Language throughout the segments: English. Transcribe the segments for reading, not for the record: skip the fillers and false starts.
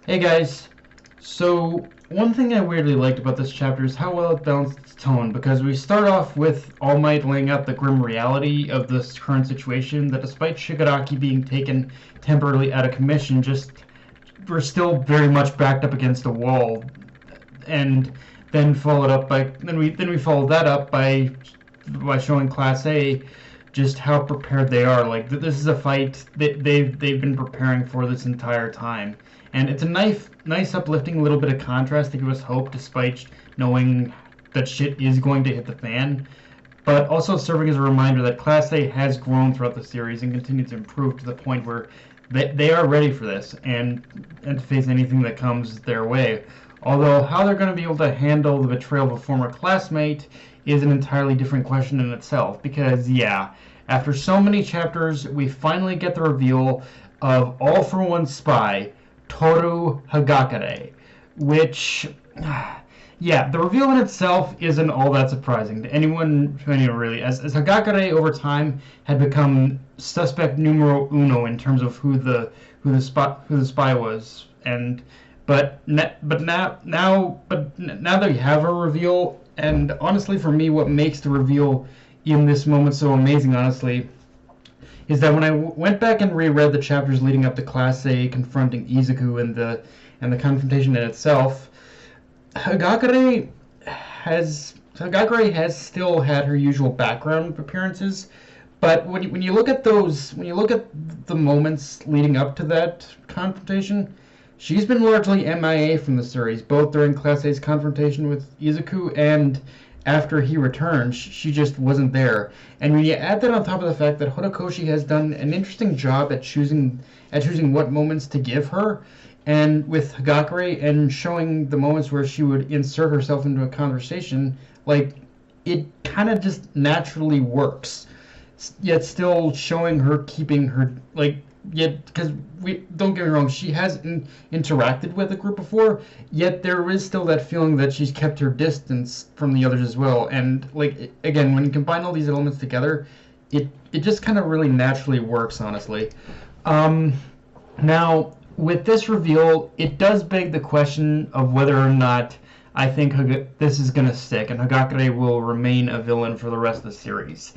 Hey guys, so one thing I weirdly liked about this chapter is how well it balanced its tone, because we start off with All Might laying out the grim reality of this current situation, that despite Shigaraki being taken temporarily out of commission, just we're still very much backed up against a wall, and then we follow that up by showing Class A just how prepared they are. Like this is a fight that they've been preparing for this entire time, and it's a nice uplifting little bit of contrast to give us hope, despite knowing that shit is going to hit the fan. But also serving as a reminder that Class A has grown throughout the series and continues to improve to the point where they are ready for this and to face anything that comes their way. Although how they're going to be able to handle the betrayal of a former classmate is an entirely different question in itself. Because, yeah, after so many chapters, we finally get the reveal of All for One spy, Toru Hagakure, which, yeah, the reveal in itself isn't all that surprising to anyone really, as Hagakure over time had become suspect numero uno in terms of who the spy was, and but now that we have a reveal, and honestly for me, what makes the reveal in this moment so amazing, honestly, is that when I went back and reread the chapters leading up to Class A confronting Izuku and the confrontation in itself, Hagakure has still had her usual background appearances, but when you look at the moments leading up to that confrontation, she's been largely MIA from the series, both during Class A's confrontation with Izuku and after he returned. She just wasn't there. And when you add that on top of the fact that Horikoshi has done an interesting job at choosing what moments to give her, and with Hagakure and showing the moments where she would insert herself into a conversation, like, it kind of just naturally works. Yet still showing her keeping her, like, yet, because we don't get me wrong, she has interacted with the group before, yet there is still that feeling that she's kept her distance from the others as well. And, like, again, when you combine all these elements together, it just kind of really naturally works, honestly. Now, with this reveal, it does beg the question of whether or not I think this is going to stick and Hagakure will remain a villain for the rest of the series.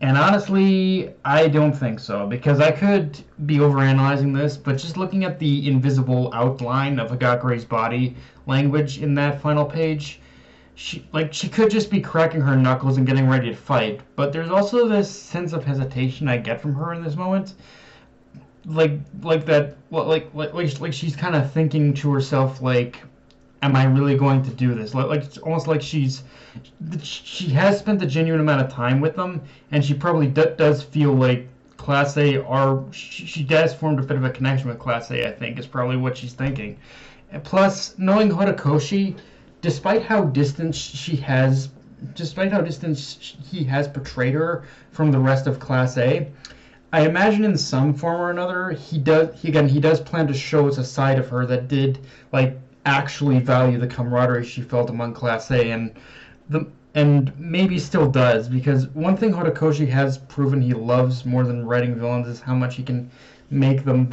And honestly, I don't think so, because I could be overanalyzing this, but just looking at the invisible outline of Hagakure's body language in that final page, she could just be cracking her knuckles and getting ready to fight. But there's also this sense of hesitation I get from her in this moment, like she's kind of thinking to herself, like, am I really going to do this? It's almost like she has spent a genuine amount of time with them, and she probably does feel like Class A she does form a bit of a connection with Class A, I think, is probably what she's thinking. And plus, knowing Horikoshi, despite how distant he has portrayed her from the rest of Class A, I imagine in some form or another he does plan to show us a side of her that did, like, actually value the camaraderie she felt among Class A, and maybe still does, because one thing Horikoshi has proven he loves more than writing villains is how much he can make them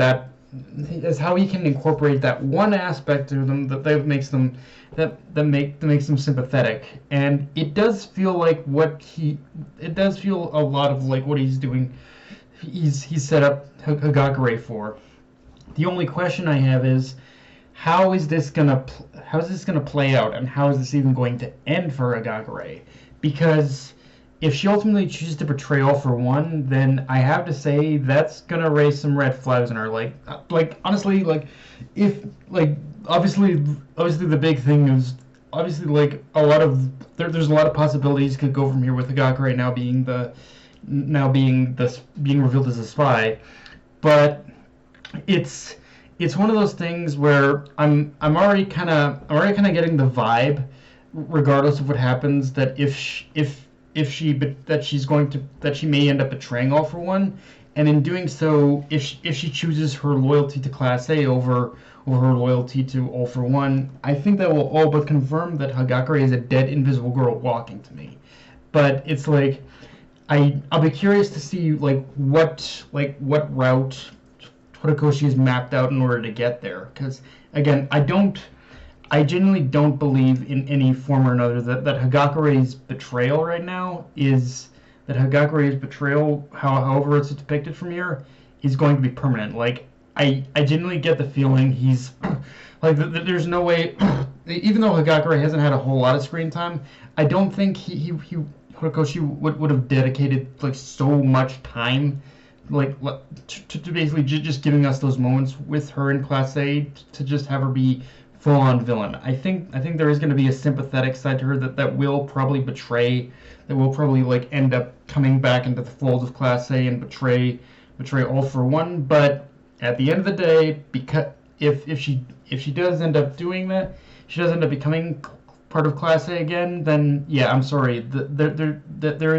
is how he can incorporate that one aspect to them that makes them sympathetic. And it does feel like it does feel a lot of like what he's doing. He's set up Hagakure for. The only question I have is, how is this gonna play out, and how is this even going to end for Hagakure? Because if she ultimately chooses to betray All for One, then I have to say that's gonna raise some red flags in her. Like honestly, like, if, like, obviously the big thing is obviously, like, there's a lot of possibilities could go from here with Hagakure being revealed as a spy, but it's one of those things where I'm already kind of getting the vibe, regardless of what happens, that she may end up betraying All for One, and in doing so, if she chooses her loyalty to Class A over her loyalty to All for One, I think that will all but confirm that Hagakure is a dead invisible girl walking to me. But it's like, I'll be curious to see what route Horikoshi is mapped out in order to get there. Because again, I genuinely don't believe in any form or another that Hagakure's betrayal right now is however it's depicted from here, is going to be permanent. Like I genuinely get the feeling he's like there's no way, even though Hagakure hasn't had a whole lot of screen time, I don't think Horikoshi would have dedicated like so much time like to basically just giving us those moments with her in Class A to just have her be full-on villain. I think there is going to be a sympathetic side to her that will probably like end up coming back into the fold of Class A and betray All for One. But at the end of the day, because if she does end up doing that, she does end up becoming part of Class A again, then yeah, I'm sorry. There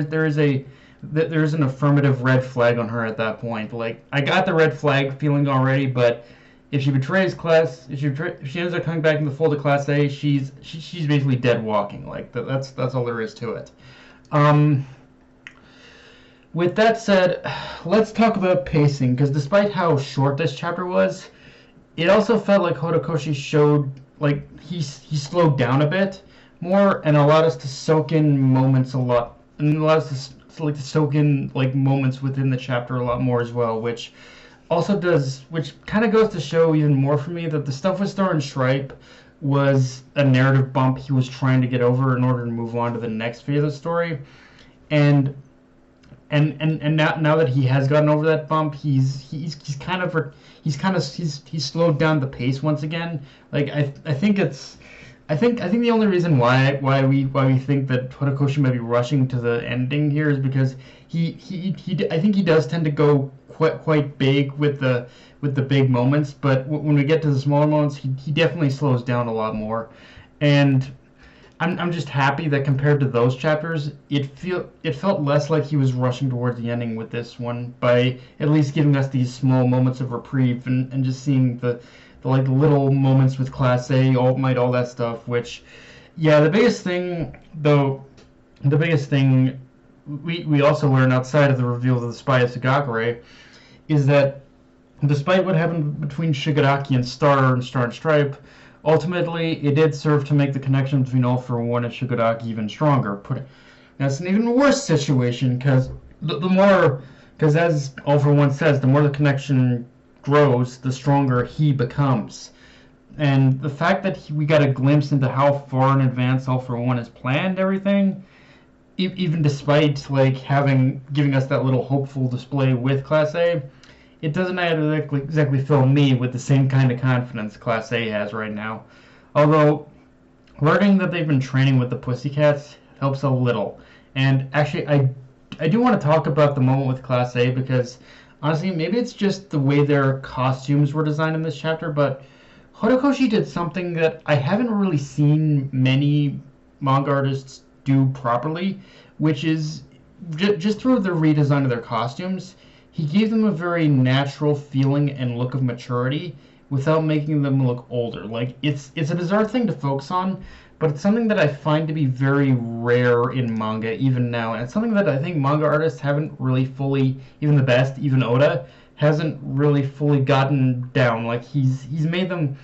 is an affirmative red flag on her at that point. Like I got the red flag feeling already, but if she betrays Class, if she ends up coming back in the fold of Class A, she's basically dead walking. Like that's all there is to it. With that said, let's talk about pacing, because despite how short this chapter was, it also felt like Horikoshi showed like he slowed down a bit more and allowed us to soak in moments a lot, and allowed us to soak in like moments within the chapter a lot more as well, which kind of goes to show even more for me that the stuff with Star and Stripe was a narrative bump he was trying to get over in order to move on to the next phase of the story, and now that he has gotten over that bump, he's slowed down the pace once again. Like I think the only reason why we think that Horikoshi might be rushing to the ending here is because I think he does tend to go quite big with the big moments, but when we get to the smaller moments, he definitely slows down a lot more. And I'm just happy that compared to those chapters, it felt less like he was rushing towards the ending with this one, by at least giving us these small moments of reprieve and just seeing the like little moments with Class A, All Might, all that stuff. Which, yeah, the biggest thing we also learn outside of the reveal of the spy of Sagakure is that despite what happened between Shigaraki and Star and Stripe, ultimately it did serve to make the connection between All for One and Shigaraki even stronger. That's an even worse situation, because as All for One says, the more the connection grows, the stronger he becomes. And the fact that we got a glimpse into how far in advance All for One has planned everything, even despite like giving us that little hopeful display with Class A, it doesn't exactly fill me with the same kind of confidence Class A has right now. Although, learning that they've been training with the Pussycats helps a little. And actually, I do want to talk about the moment with Class A, because honestly, maybe it's just the way their costumes were designed in this chapter, but Horikoshi did something that I haven't really seen many manga artists do properly, which is just through the redesign of their costumes, he gave them a very natural feeling and look of maturity without making them look older. Like it's a bizarre thing to focus on, but it's something that I find to be very rare in manga even now, and it's something that I think manga artists haven't really fully, even the best, even Oda, hasn't really fully gotten down. Like he's made them,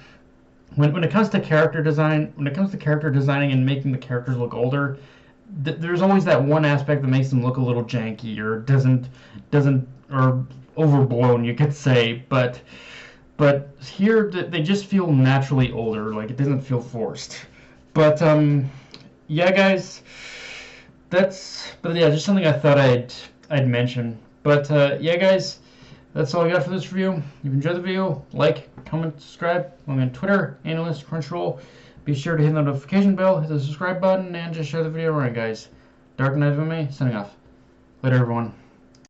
when it comes to character designing and making the characters look older, there's always that one aspect that makes them look a little janky or doesn't or overblown, you could say, but here they just feel naturally older. Like it doesn't feel forced. But yeah, guys, just something I thought I'd mention. But yeah, guys, that's all I got for this review. If you enjoyed the video, like, comment, subscribe. I'm on Twitter, Analyst, Crunchyroll. Be sure to hit the notification bell, hit the subscribe button, and just share the video around, guys. Dark Knight of Me, signing off. Later, everyone.